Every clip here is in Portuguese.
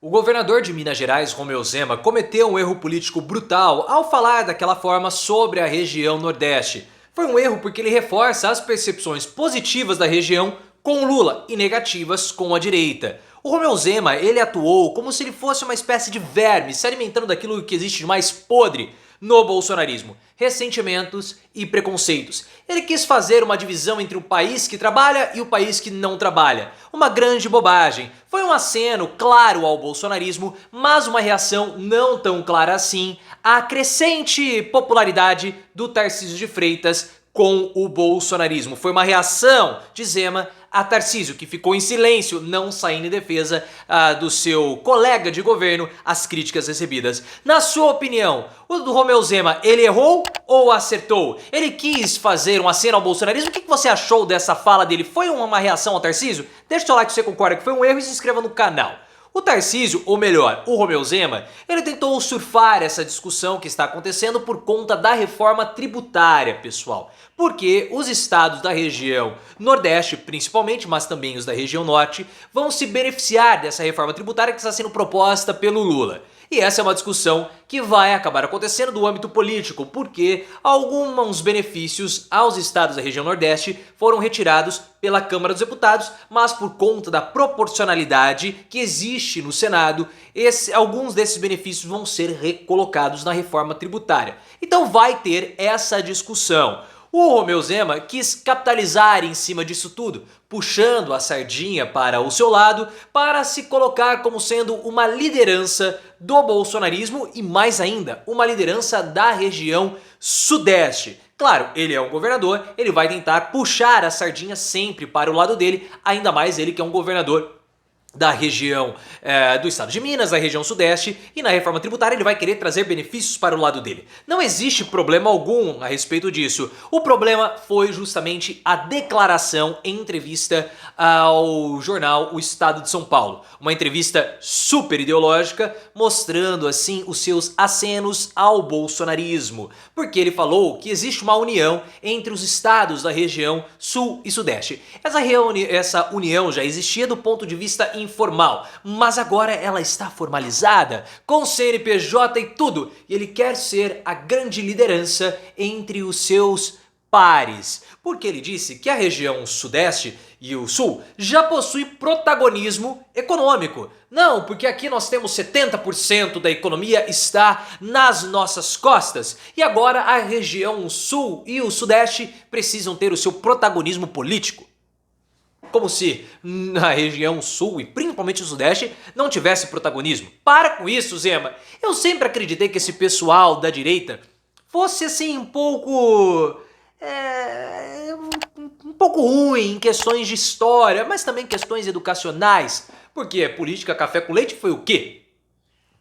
O governador de Minas Gerais, Romeu Zema, cometeu um erro político brutal ao falar daquela forma sobre a região Nordeste. Foi um erro porque ele reforça as percepções positivas da região com Lula e negativas com a direita. O Romeu Zema, ele atuou como se ele fosse uma espécie de verme, se alimentando daquilo que existe de mais podre no bolsonarismo: ressentimentos e preconceitos. Ele quis fazer uma divisão entre o país que trabalha e o país que não trabalha. Uma grande bobagem. Foi um aceno claro ao bolsonarismo, mas uma reação não tão clara assim à crescente popularidade do Tarcísio de Freitas com o bolsonarismo. Foi uma reação de Zema a Tarcísio, que ficou em silêncio, não saindo em defesa do seu colega de governo às críticas recebidas. Na sua opinião, o do Romeu Zema, ele errou ou acertou? Ele quis fazer um aceno ao bolsonarismo? O que você achou dessa fala dele? Foi uma reação ao Tarcísio? Deixa o seu like se você concorda que foi um erro e se inscreva no canal. O Tarcísio, ou melhor, o Romeu Zema, ele tentou surfar essa discussão que está acontecendo por conta da reforma tributária, pessoal. Porque os estados da região Nordeste, principalmente, mas também os da região Norte, vão se beneficiar dessa reforma tributária que está sendo proposta pelo Lula. E essa é uma discussão que vai acabar acontecendo no âmbito político, porque alguns benefícios aos estados da região Nordeste foram retirados pela Câmara dos Deputados, mas por conta da proporcionalidade que existe no Senado, alguns desses benefícios vão ser recolocados na reforma tributária. Então vai ter essa discussão. O Romeu Zema quis capitalizar em cima disso tudo, puxando a sardinha para o seu lado para se colocar como sendo uma liderança do bolsonarismo e, mais ainda, uma liderança da região Sudeste. Claro, ele é um governador, ele vai tentar puxar a sardinha sempre para o lado dele, ainda mais ele que é um governador da região do estado de Minas, da região Sudeste, e na reforma tributária ele vai querer trazer benefícios para o lado dele. Não existe problema algum a respeito disso. O problema foi justamente a declaração em entrevista ao jornal O Estado de São Paulo. Uma entrevista super ideológica, mostrando assim os seus acenos ao bolsonarismo. Porque ele falou que existe uma união entre os estados da região Sul e Sudeste. Essa união já existia do ponto de vista informal, mas agora ela está formalizada, com CNPJ e tudo, e ele quer ser a grande liderança entre os seus pares, porque ele disse que a região Sudeste e o Sul já possui protagonismo econômico. Não, porque aqui nós temos 70% da economia está nas nossas costas, e agora a região Sul e o Sudeste precisam ter o seu protagonismo político. Como se na região sul e principalmente o sudeste não tivesse protagonismo. Para com isso, Zema. Eu sempre acreditei que esse pessoal da direita fosse assim um pouco... um pouco ruim em questões de história, mas também questões educacionais. Porque política café com leite foi o quê?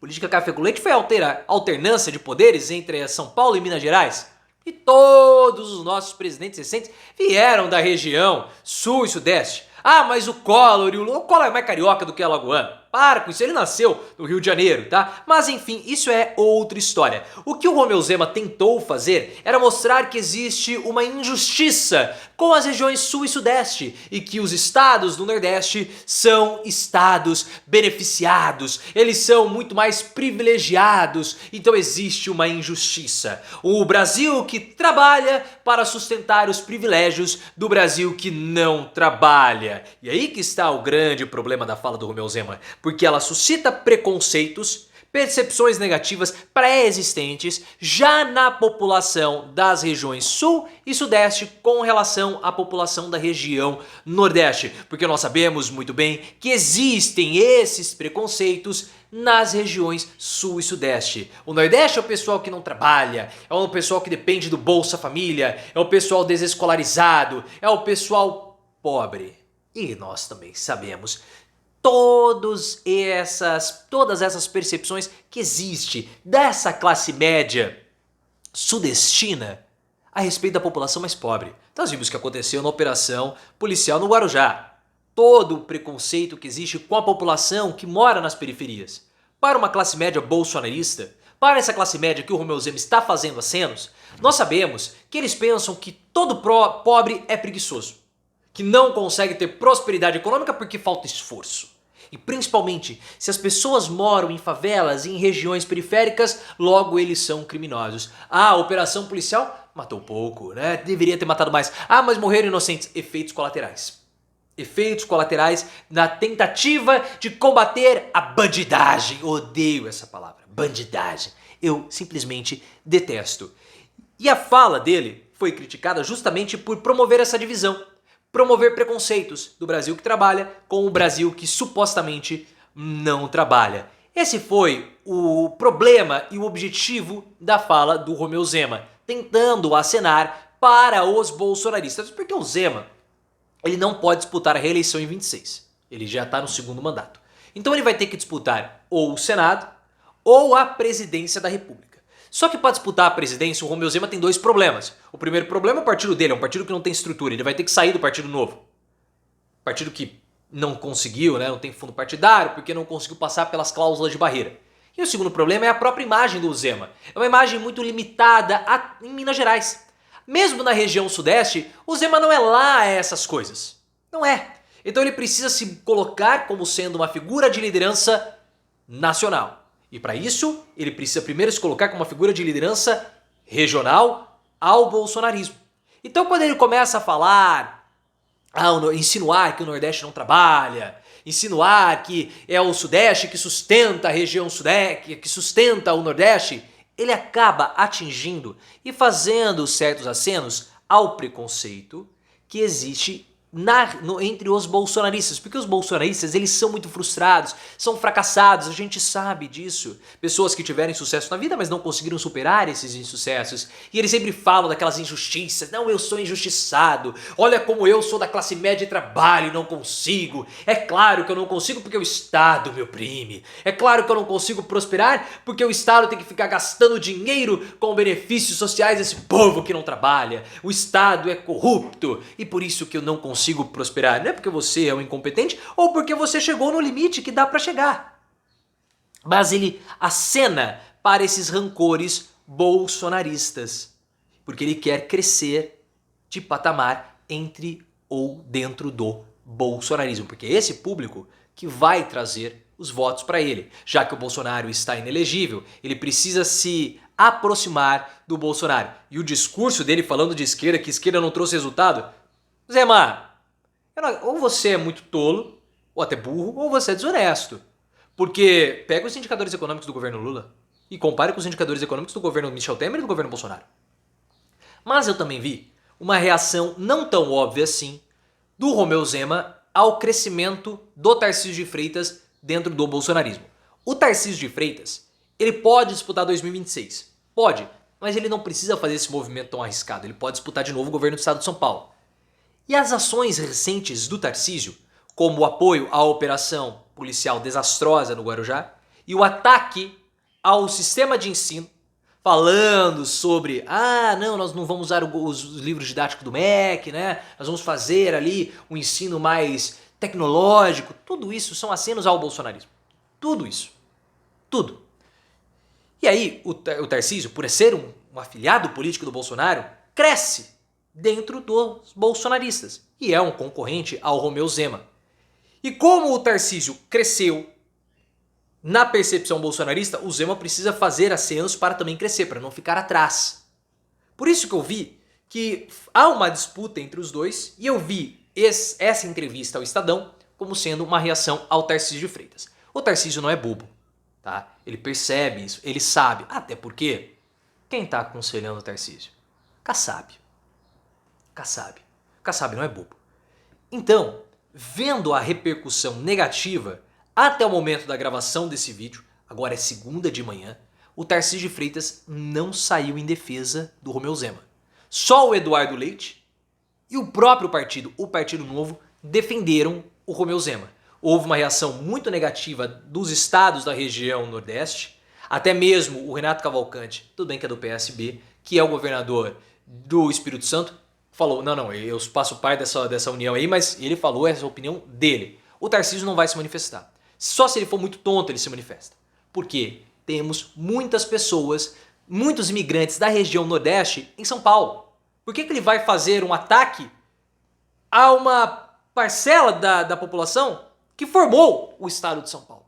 Política café com leite foi a alternância de poderes entre São Paulo e Minas Gerais. E todos os nossos presidentes recentes vieram da região sul e sudeste. Ah, mas o Collor o Collor é mais carioca do que alagoano. Para com isso, ele nasceu no Rio de Janeiro, tá? Mas enfim, isso é outra história. O que o Romeu Zema tentou fazer era mostrar que existe uma injustiça com as regiões sul e sudeste e que os estados do Nordeste são estados beneficiados, eles são muito mais privilegiaados, então existe uma injustiça. O Brasil que trabalha para sustentar os privilégios do Brasil que não trabalha. E aí que está o grande problema da fala do Romeu Zema. Porque ela suscita preconceitos, percepções negativas pré-existentes já na população das regiões Sul e Sudeste com relação à população da região Nordeste. Porque nós sabemos muito bem que existem esses preconceitos nas regiões Sul e Sudeste. O Nordeste é o pessoal que não trabalha, é o pessoal que depende do Bolsa Família, é o pessoal desescolarizado, é o pessoal pobre. E nós também sabemos todas essas percepções que existe dessa classe média sudestina a respeito da população mais pobre. Nós vimos o que aconteceu na operação policial no Guarujá. Todo o preconceito que existe com a população que mora nas periferias. Para uma classe média bolsonarista, para essa classe média que o Romeu Zema está fazendo acenos, nós sabemos que eles pensam que todo pobre é preguiçoso, que não consegue ter prosperidade econômica porque falta esforço. E principalmente, se as pessoas moram em favelas e em regiões periféricas, logo eles são criminosos. Ah, a operação policial matou pouco, né? Deveria ter matado mais. Ah, mas morreram inocentes. Efeitos colaterais. Efeitos colaterais na tentativa de combater a bandidagem. Odeio essa palavra, bandidagem. Eu simplesmente detesto. E a fala dele foi criticada justamente por promover essa divisão, promover preconceitos do Brasil que trabalha com o Brasil que supostamente não trabalha. Esse foi o problema e o objetivo da fala do Romeu Zema, tentando acenar para os bolsonaristas, porque o Zema, ele não pode disputar a reeleição em 26. Ele já está no segundo mandato. Então ele vai ter que disputar ou o Senado ou a presidência da República. Só que para disputar a presidência, o Romeu Zema tem dois problemas. O primeiro problema é o partido dele, é um partido que não tem estrutura. Ele vai ter que sair do Partido Novo. Partido que não conseguiu, né, não tem fundo partidário, porque não conseguiu passar pelas cláusulas de barreira. E o segundo problema é a própria imagem do Zema. É uma imagem muito limitada em Minas Gerais. Mesmo na região sudeste, o Zema não é lá essas coisas. Não é. Então ele precisa se colocar como sendo uma figura de liderança nacional. E para isso, ele precisa primeiro se colocar como uma figura de liderança regional ao bolsonarismo. Então quando ele começa a falar, insinuar que o Nordeste não trabalha, insinuar que é o Sudeste que sustenta a região Sudeste, que sustenta o Nordeste, ele acaba atingindo e fazendo certos acenos ao preconceito que existe entre os bolsonaristas, porque os bolsonaristas eles são muito frustrados, são fracassados, a gente sabe disso. Pessoas que tiveram sucesso na vida, mas não conseguiram superar esses insucessos. E eles sempre falam daquelas injustiças. Não, eu sou injustiçado. Olha como eu sou da classe média e trabalho e não consigo. É claro que eu não consigo porque o Estado me oprime. É claro que eu não consigo prosperar porque o Estado tem que ficar gastando dinheiro com benefícios sociais desse povo que não trabalha. O Estado é corrupto e por isso que eu não consigo prosperar. Não é porque você é um incompetente ou porque você chegou no limite que dá para chegar. Mas ele acena para esses rancores bolsonaristas, porque ele quer crescer de patamar entre ou dentro do bolsonarismo, porque é esse público que vai trazer os votos para ele. Já que o Bolsonaro está inelegível, ele precisa se aproximar do Bolsonaro. E o discurso dele falando de esquerda, que esquerda não trouxe resultado, Zema, ou você é muito tolo, ou até burro, ou você é desonesto. Porque pega os indicadores econômicos do governo Lula e compare com os indicadores econômicos do governo Michel Temer e do governo Bolsonaro. Mas eu também vi uma reação não tão óbvia assim do Romeu Zema ao crescimento do Tarcísio de Freitas dentro do bolsonarismo. O Tarcísio de Freitas, ele pode disputar 2026. Pode, mas ele não precisa fazer esse movimento tão arriscado. Ele pode disputar de novo o governo do estado de São Paulo. E as ações recentes do Tarcísio, como o apoio à operação policial desastrosa no Guarujá e o ataque ao sistema de ensino, falando sobre, não, nós não vamos usar os livros didáticos do MEC, né? Nós vamos fazer ali um ensino mais tecnológico. Tudo isso são acenos ao bolsonarismo. Tudo isso. Tudo. E aí o Tarcísio, por ser um afiliado político do Bolsonaro, cresce dentro dos bolsonaristas e é um concorrente ao Romeu Zema. E como o Tarcísio cresceu na percepção bolsonarista, o Zema precisa fazer acenos para também crescer, para não ficar atrás. Por isso que eu vi que há uma disputa entre os dois e eu vi essa entrevista ao Estadão como sendo uma reação ao Tarcísio de Freitas. O Tarcísio não é bobo, tá? Ele percebe isso, ele sabe, até porque quem está aconselhando o Tarcísio? Kassab. Kassab não é bobo. Então, vendo a repercussão negativa até o momento da gravação desse vídeo, agora é segunda de manhã, o Tarcísio de Freitas não saiu em defesa do Romeu Zema. Só o Eduardo Leite e o próprio partido, o Partido Novo, defenderam o Romeu Zema. Houve uma reação muito negativa dos estados da região Nordeste, até mesmo o Renato Cavalcante, tudo bem que é do PSB, que é o governador do Espírito Santo, falou, não, eu faço parte dessa união aí, mas ele falou essa opinião dele. O Tarcísio não vai se manifestar. Só se ele for muito tonto ele se manifesta. Por quê? Temos muitas pessoas, muitos imigrantes da região Nordeste em São Paulo. Por que ele vai fazer um ataque a uma parcela da população que formou o estado de São Paulo.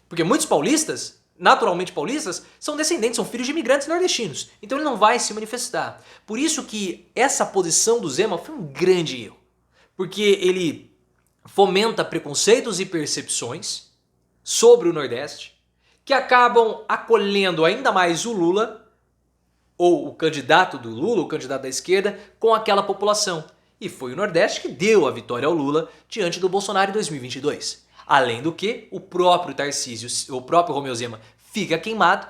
Porque muitos paulistas, naturalmente paulistas, são descendentes, são filhos de imigrantes nordestinos. Então ele não vai se manifestar. Por isso que essa posição do Zema foi um grande erro. Porque ele fomenta preconceitos e percepções sobre o Nordeste que acabam acolhendo ainda mais o Lula, ou o candidato do Lula, o candidato da esquerda, com aquela população. E foi o Nordeste que deu a vitória ao Lula diante do Bolsonaro em 2022. Além do que, o próprio Tarcísio, o próprio Romeu Zema fica queimado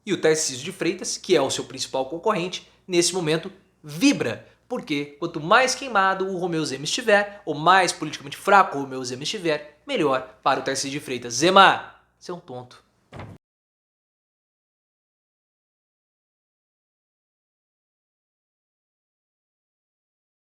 e o Tarcísio de Freitas, que é o seu principal concorrente, nesse momento vibra. Porque quanto mais queimado o Romeu Zema estiver, ou mais politicamente fraco o Romeu Zema estiver, melhor para o Tarcísio de Freitas. Zema, você é um tonto.